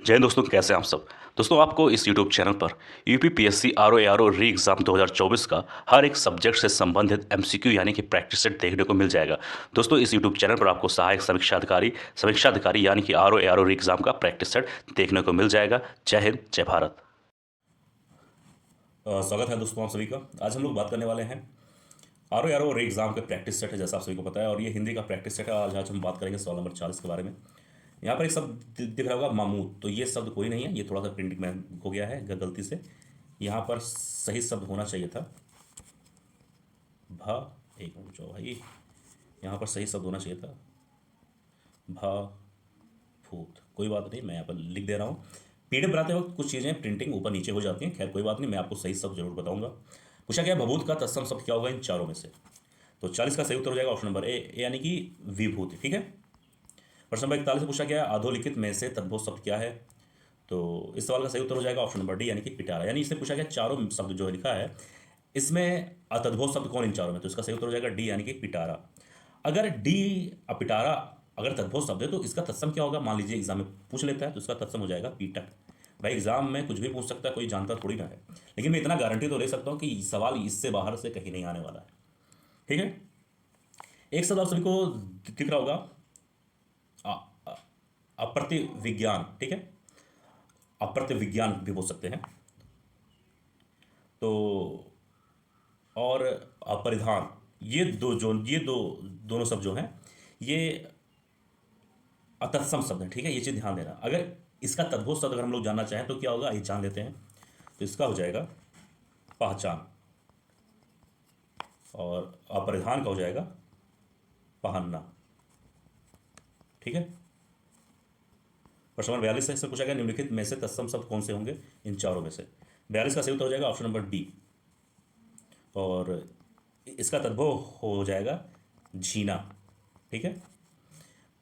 जय हिंद दोस्तों, कैसे हैं आप सब। दोस्तों, आपको इस YouTube चैनल पर यूपीपीएससी आरओ री एग्ज़ाम 2024 का हर एक सब्जेक्ट से संबंधित एमसीक्यू यानी कि प्रैक्टिस सेट देखने को मिल जाएगा। दोस्तों, इस YouTube चैनल पर आपको सहायक समीक्षा अधिकारी यानी कि आरओ री एग्ज़ाम का प्रैक्टिस सेट देखने को मिल जाएगा। जय हिंद, जय भारत। स्वागत है दोस्तों आप सभी का। आज हम लोग बात करने वाले हैं आरओ रे एग्जाम के प्रैक्टिस सेट है, जैसा आप सभी को पता है, और ये हिंदी का प्रैक्टिस सेट है। आज हम बात करेंगे सवाल नंबर 40 के बारे में। यहाँ पर एक शब्द दिख रहा होगा मामूद, तो ये शब्द कोई नहीं है, ये थोड़ा सा प्रिंटिंग में हो गया है गलती से। यहाँ पर सही शब्द होना चाहिए था भा, एक मिनट जो भाई, यहाँ पर सही शब्द होना चाहिए था भा भूत। कोई बात नहीं, मैं यहाँ पर लिख दे रहा हूँ। पीडीएफ बनाते वक्त कुछ चीज़ें प्रिंटिंग ऊपर नीचे हो जाती हैं, खैर कोई बात नहीं, मैं आपको सही शब्द जरूर बताऊंगा। पूछा गया भभूत का तत्सम शब्द क्या होगा इन चारों में से। तो 40 का सही उत्तर हो जाएगा ऑप्शन नंबर ए, यानी कि विभूति। ठीक है। प्रश्न नंबर 41 से पूछा गया अधोलिखित में से तद्भव शब्द क्या है। तो इस सवाल का सही उत्तर हो जाएगा ऑप्शन नंबर डी, यानी कि पिटारा। यानी इसने पूछा गया चारों शब्द जो लिखा है इसमें अतद्भव शब्द कौन इन चारों में, तो इसका सही उत्तर हो जाएगा डी, यानी कि पिटारा। अगर डी पिटारा अगर तद्भव शब्द है तो इसका तत्सम क्या होगा, मान लीजिए एग्जाम में पूछ लेता है तो इसका तत्सम हो जाएगा पीटक। भाई एग्जाम में कुछ भी पूछ सकता है, कोई जानता थोड़ी ना है, लेकिन मैं इतना गारंटी तो ले सकता हूँ कि सवाल इससे बाहर से कहीं नहीं आने वाला है। ठीक है। एक शब्द आप सभी को दिख रहा होगा अप्रत्य विज्ञान। ठीक है, अप्रत्य विज्ञान भी बोल सकते हैं। तो और अपरिधान, ये दोनों शब्द जो हैं ये अतत्सम शब्द है। ठीक है, ये चीज़ ध्यान देना। अगर इसका तद्भव शब्द अगर हम लोग जानना चाहें तो क्या होगा, ये जान लेते हैं। तो इसका हो जाएगा पहचान, और अपरिधान का हो जाएगा पहनना। ठीक है। प्रश्न नंबर 42 से इसमें पूछा गया निम्नलिखित में से तत्सम शब्द कौन से होंगे इन चारों में से। 42 का सही उत्तर हो जाएगा ऑप्शन नंबर डी, और इसका तद्भव हो जाएगा झीना। ठीक है।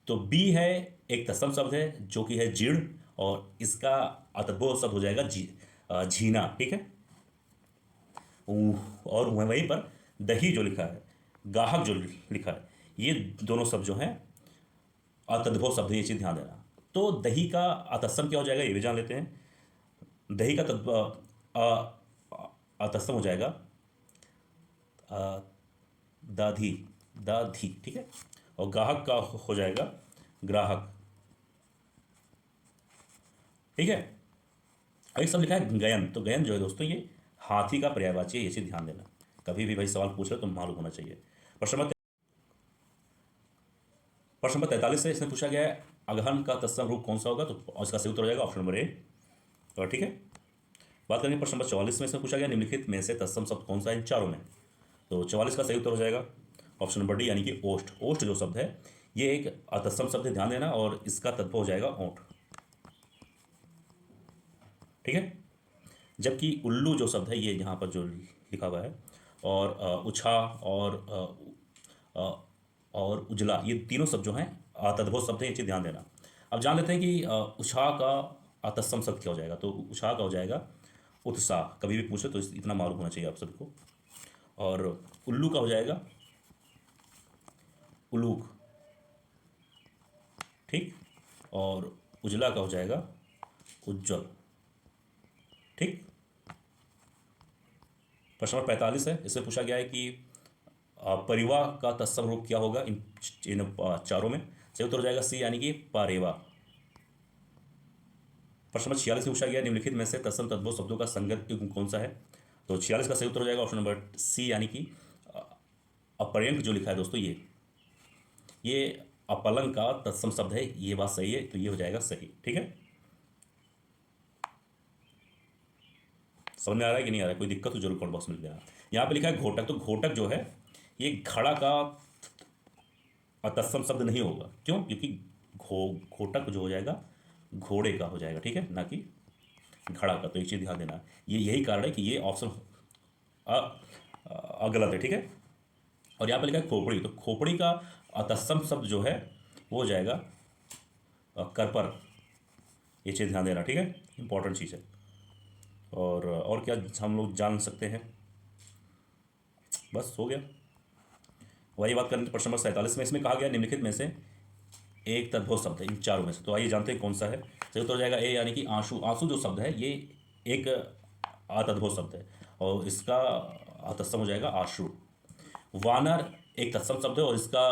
तो बी है, एक तत्सम शब्द है जो कि है जीर्ण, और इसका अतद्भव शब्द हो जाएगा झीना। ठीक है। और वहीं पर दही जो लिखा है, गाहक जो लिखा है, ये दोनों शब्द जो हैं अतद्भव शब्द, ये चीज़ ध्यान देना। तो दही का अतत्सम क्या हो जाएगा ये भी जान लेते हैं। दही का अतत्सम हो जाएगा दाधी, दाधी। ठीक है। और गाहक का हो जाएगा ग्राहक। ठीक है। एक सब लिखा है गयन, तो गयन जो है दोस्तों ये हाथी का पर्यायवाची है, ये चीज़ ध्यान देना। कभी भी भाई सवाल पूछ रहे तो मालूम होना चाहिए। प्रश्न नंबर 43 से इसने पूछा गया है अगहन का तत्सम रूप कौन सा होगा, तो इसका सही उत्तर हो जाएगा ऑप्शन नंबर ए। और ठीक है, बात करेंगे प्रश्न नंबर 44 में इसमें पूछा गया निम्नलिखित में से तत्सम शब्द कौन सा है इन चारों में। तो 44 का सही उत्तर हो जाएगा ऑप्शन नंबर डी, यानी कि ओष्ठ। ओष्ठ जो शब्द है ये एक तत्सम शब्द है, ध्यान देना, और इसका तत्व हो जाएगा ओठ। ठीक है। जबकि उल्लू जो शब्द है ये यहाँ पर जो लिखा हुआ है, और उछा और उजला, ये तीनों शब्द जो हैं तद्भव शब्द हैं, ये चीज़ ध्यान देना। अब जान लेते हैं कि उछा का तत्सम शब्द क्या हो जाएगा। तो उछा का हो जाएगा उत्साह, कभी भी पूछे तो इतना मालूम होना चाहिए आप सबको। और उल्लू का हो जाएगा उलूक। ठीक। और उजला का हो जाएगा उज्जवल। ठीक। प्रश्न नंबर 45 है, इससे पूछा गया है कि परिवा का तत्सम रूप क्या होगा इन चारों में। सही उत्तर हो जाएगा सी, यानी कि पारेवा। प्रश्न नंबर 46 में पूछा गया निम्नलिखित में से तत्सम तद्भव शब्दों का संगत युग्म कौन सा है। तो 46 का सही उत्तर हो जाएगा ऑप्शन नंबर सी, यानी कि अपर्यंक जो लिखा है दोस्तों ये अपलंग का तत्सम शब्द है, ये बात सही है, तो ये हो जाएगा सही। ठीक है। समझ में आ रहा है कि नहीं आ रहा है, कोई दिक्कत हो जरूर कमेंट बॉक्स में लिख देना। यहाँ पे लिखा है घोटक, तो घोटक जो है ये घड़ा का तत्सम शब्द नहीं होगा। क्यों? क्योंकि घोटक जो हो जाएगा घोड़े का हो जाएगा। ठीक है, ना कि घड़ा का। तो एक चीज़ ध्यान देना, ये यही कारण है कि ये ऑप्शन गलत है। ठीक है। और यहाँ पे लिखा है खोपड़ी, तो खोपड़ी का तत्सम शब्द जो है वो हो जाएगा करपर। ये चीज़ ध्यान देना। ठीक है, इंपॉर्टेंट चीज़ है। और क्या हम लोग जान सकते हैं, बस हो गया। वही बात करें प्रश्न नंबर 47 में, इसमें कहा गया निम्नलिखित में से एक तद्भव शब्द है इन चारों में से। तो आइए जानते हैं कौन सा है। सही उत्तर हो जाएगा ए यानी कि आंसू। आंसू जो शब्द है ये एक आतद्भव शब्द है और इसका तत्सम हो जाएगा आश्रु। वानर एक तत्सम शब्द है और इसका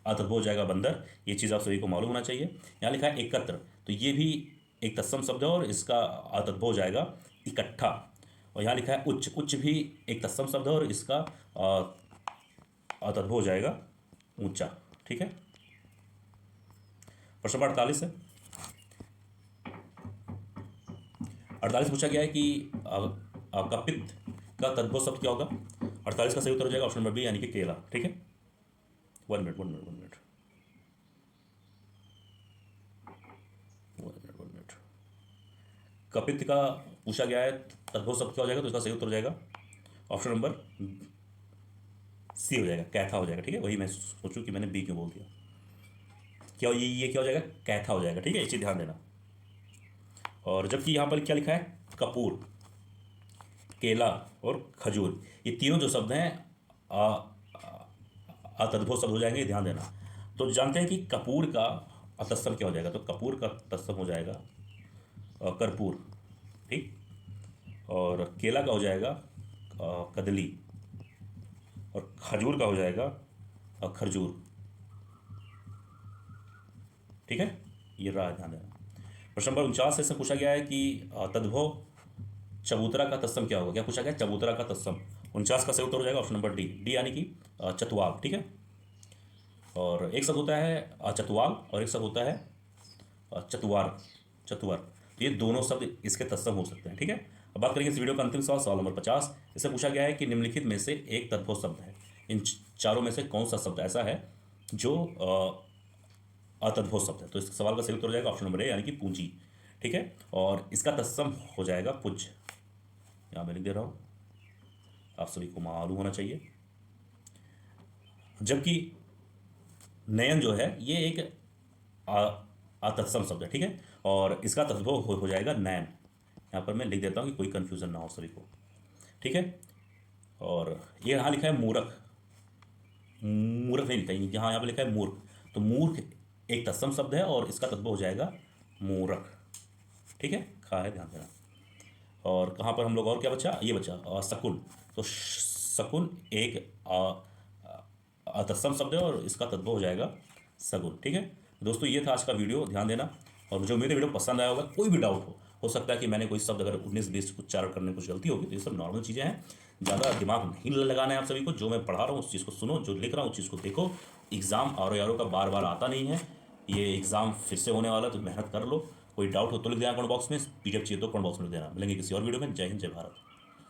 आतद्भव हो जाएगा बंदर। ये चीज़ आप सभी को मालूम होना चाहिए। यहाँ लिखा है एकत्र, तो ये भी एक तत्सम शब्द है और इसका आतद्भव हो जाएगा इकट्ठा। और यहाँ लिखा है उच्च, उच्च भी एक तत्सम शब्द है और इसका आतद्भव हो जाएगा ऊंचा। ठीक है। प्रश्न नंबर 48 है। 48 पूछा गया है कि कपित का तद्भव शब्द क्या होगा। 48 का सही उत्तर हो जाएगा ऑप्शन नंबर बी यानी कि केला। ठीक है। 1 मिनट 1 मिनट 1 मिनट 1 मिनट। कपित का पूछा गया है तद्भव शब्द क्या हो जाएगा, तो इसका सही उत्तर हो जाएगा ऑप्शन नंबर सी हो जाएगा, कैथा हो जाएगा। ठीक है। वही मैं सोचूं कि मैंने बी क्यों बोल दिया। क्या ये क्या हो जाएगा, कैथा हो जाएगा। ठीक है, इसे ध्यान देना। और जबकि यहाँ पर क्या लिखा है, कपूर, केला और खजूर, ये तीनों जो शब्द हैं तद्भव शब्द हो जाएंगे, ध्यान देना। तो जानते हैं कि कपूर का तत्सम क्या हो जाएगा, तो कपूर का तत्सम हो जाएगा कर्पूर। ठीक। और केला का हो जाएगा कदली और खजूर का हो जाएगा खरजूर। ठीक है, ये रहा, ध्यान देना। प्रश्न नंबर 49 से पूछा गया है कि तद्भव चबूतरा का तत्सम क्या होगा। क्या पूछा गया, चबूतरा का तत्सम। 49 का सही उत्तर हो जाएगा ऑप्शन नंबर डी, डी यानी कि चतवाल। ठीक है। और एक शब्द होता है चतवाल और एक शब्द होता है चतुवार, चतुवर। तो ये दोनों शब्द इसके तत्सम हो सकते हैं। ठीक है। अब बात करेंगे इस वीडियो का अंतिम सवाल, सवाल नंबर 50। इससे पूछा गया है कि निम्नलिखित में से एक तद्भव शब्द है, इन चारों में से कौन सा शब्द ऐसा है जो अतद्भव शब्द है। तो इस सवाल का सही उत्तर हो जाएगा ऑप्शन नंबर ए यानी कि पूंजी। ठीक है। और इसका तत्सम हो जाएगा पुज। यहाँ मैं लिख दे रहा हूँ, आप सभी को मालूम होना चाहिए। जबकि नयन जो है ये एक तत्सम शब्द है। ठीक है। और इसका तद्भव हो जाएगा नयन। यहाँ पर मैं लिख देता हूँ कि कोई कंफ्यूजन ना हो सभी को। ठीक है। और ये यहाँ लिखा है मूर्ख, मूर्ख नहीं लिखा है, यहाँ पे लिखा है मूर्ख। तो मूर्ख एक तत्सम शब्द है और इसका तद्भव हो जाएगा मूर्ख। ठीक है, खा है, ध्यान देना। और कहाँ पर हम लोग और क्या बचा, ये बचा शकुन। तो शकुन एक तत्सम शब्द है और इसका तद्भव हो जाएगा सगुन। ठीक है दोस्तों, ये था आज का वीडियो, ध्यान देना। और मुझे उम्मीद है वीडियो पसंद आया होगा। कोई भी डाउट हो सकता है कि मैंने कोई शब्द अगर 19-20 उच्चारण करने में कुछ गलती होगी, तो ये सब नॉर्मल चीज़ें हैं। ज़्यादा दिमाग नहीं लगाना है आप सभी को। जो मैं पढ़ा रहा हूँ उस चीज़ को सुनो, जो लिख रहा हूँ उस चीज़ को देखो। एग्ज़ाम आर का बार बार आता नहीं है, ये एग्ज़ाम फिर से होने वाला, तो मेहनत कर लो। कोई डाउट हो तो लिख देना कमेंट बॉक्स में, PDF चाहिए तो कमेंट बॉक्स में लिख देना। मिलेंगे किसी और वीडियो में। जय हिंद, जय भारत।